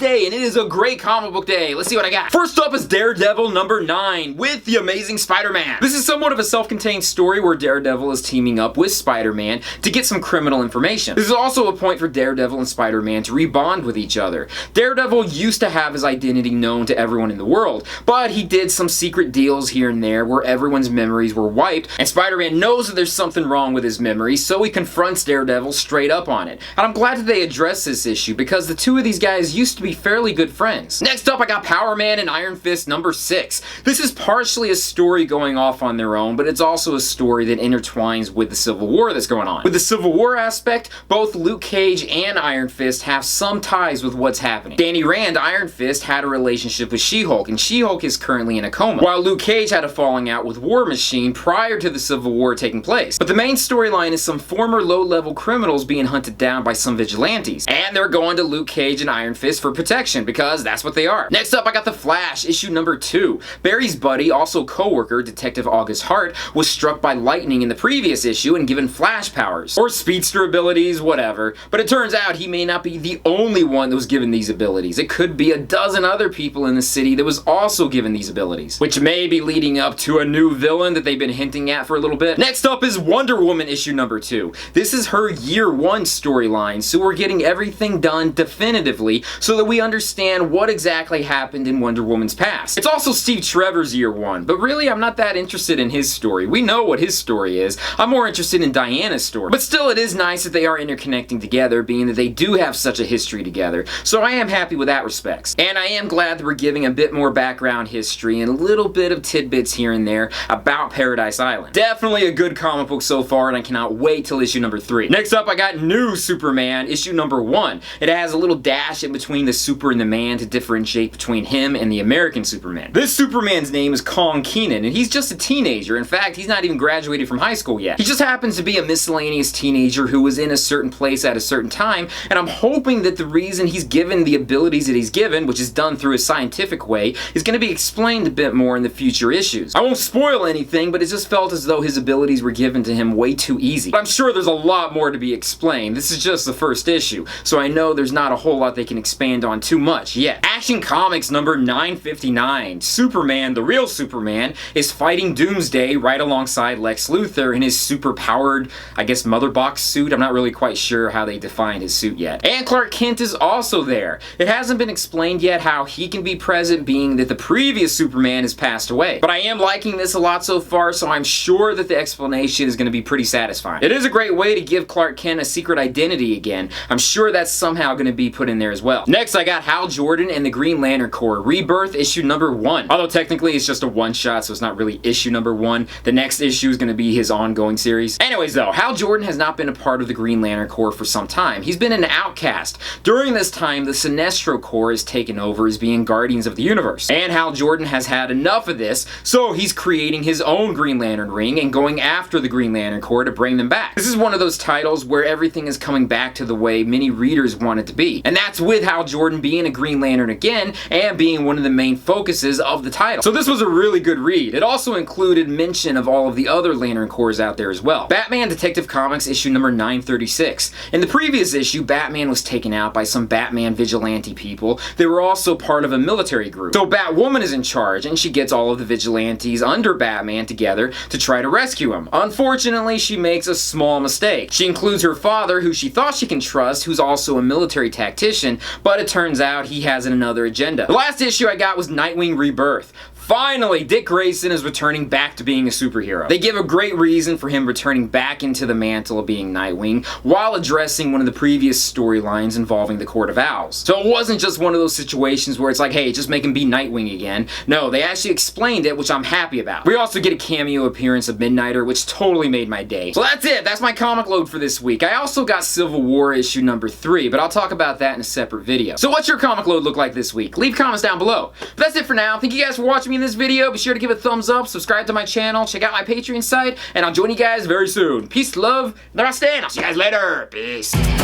Wednesday, and it is a great comic book day. Let's see what I got. First up is Daredevil number 9 with the Amazing Spider-Man. This is somewhat of a self-contained story where Daredevil is teaming up with Spider-Man to get some criminal information. This is also a point for Daredevil and Spider-Man to rebond with each other. Daredevil used to have his identity known to everyone in the world, but he did some secret deals here and there where everyone's memories were wiped, and Spider-Man knows that there's something wrong with his memory, so he confronts Daredevil straight up on it. And I'm glad that they addressed this issue because the two of these guys used to be fairly good friends. Next up, I got Power Man and Iron Fist number 6. This is partially a story going off on their own, but it's also a story that intertwines with the Civil War that's going on. With the Civil War aspect, both Luke Cage and Iron Fist have some ties with what's happening. Danny Rand, Iron Fist, had a relationship with She-Hulk, and She-Hulk is currently in a coma, while Luke Cage had a falling out with War Machine prior to the Civil War taking place. But the main storyline is some former low-level criminals being hunted down by some vigilantes, and they're going to Luke Cage and Iron Fist for protection because that's what they are. Next up, I got The Flash, issue number 2. Barry's buddy, also co-worker, Detective August Hart, was struck by lightning in the previous issue and given flash powers, or speedster abilities, whatever. But it turns out he may not be the only one that was given these abilities. It could be a dozen other people in the city that was also given these abilities, which may be leading up to a new villain that they've been hinting at for a little bit. Next up is Wonder Woman issue number 2. This is her year 1 storyline, so we're getting everything done definitively so that we understand what exactly happened in Wonder Woman's past. It's also Steve Trevor's year 1, but really I'm not that interested in his story. We know what his story is. I'm more interested in Diana's story. But still, it is nice that they are interconnecting together, being that they do have such a history together, so I am happy with that respects. And I am glad that we're giving a bit more background history and a little bit of tidbits here and there about Paradise Island. Definitely a good comic book so far, and I cannot wait till issue number 3. Next up, I got New Superman, issue number 1. It has a little dash in between the super and the man to differentiate between him and the American Superman. This Superman's name is Kong Keenan, and he's just a teenager. In fact, he's not even graduated from high school yet. He just happens to be a miscellaneous teenager who was in a certain place at a certain time, and I'm hoping that the reason he's given the abilities that he's given, which is done through a scientific way, is going to be explained a bit more in the future issues. I won't spoil anything, but it just felt as though his abilities were given to him way too easy. But I'm sure there's a lot more to be explained. This is just the first issue, so I know there's not a whole lot they can expand on too much yet. Action Comics number 959. Superman, the real Superman, is fighting Doomsday right alongside Lex Luthor in his super-powered, I guess, mother box suit. I'm not really quite sure how they define his suit yet. And Clark Kent is also there. It hasn't been explained yet how he can be present, being that the previous Superman has passed away. But I am liking this a lot so far, so I'm sure that the explanation is going to be pretty satisfying. It is a great way to give Clark Kent a secret identity again. I'm sure that's somehow going to be put in there as well. Next, I got Hal Jordan and the Green Lantern Corps, Rebirth, issue number 1. Although technically it's just a one-shot, so it's not really issue number 1. The next issue is going to be his ongoing series. Anyways though, Hal Jordan has not been a part of the Green Lantern Corps for some time. He's been an outcast. During this time, the Sinestro Corps is taken over as being Guardians of the Universe. And Hal Jordan has had enough of this, so he's creating his own Green Lantern ring and going after the Green Lantern Corps to bring them back. This is one of those titles where everything is coming back to the way many readers want it to be. And that's with Hal Jordan being a Green Lantern again and being one of the main focuses of the title. So this was a really good read. It also included mention of all of the other Lantern Corps out there as well. Batman Detective Comics issue number 936. In the previous issue, Batman was taken out by some Batman vigilante people. They were also part of a military group. So Batwoman is in charge, and she gets all of the vigilantes under Batman together to try to rescue him. Unfortunately, she makes a small mistake. She includes her father, who she thought she can trust, who's also a military tactician, but it turns out he has another agenda. The last issue I got was Nightwing Rebirth. Finally, Dick Grayson is returning back to being a superhero. They give a great reason for him returning back into the mantle of being Nightwing while addressing one of the previous storylines involving the Court of Owls. So it wasn't just one of those situations where it's like, hey, just make him be Nightwing again. No, they actually explained it, which I'm happy about. We also get a cameo appearance of Midnighter, which totally made my day. So that's it. That's my comic load for this week. I also got Civil War issue number 3, but I'll talk about that in a separate video. So what's your comic load look like this week? Leave comments down below. But that's it for now. Thank you guys for watching me in this video. Be sure to give it a thumbs up, subscribe to my channel, check out my Patreon site, and I'll join you guys very soon. Peace, love, namaste, and I'll see you guys later. Peace.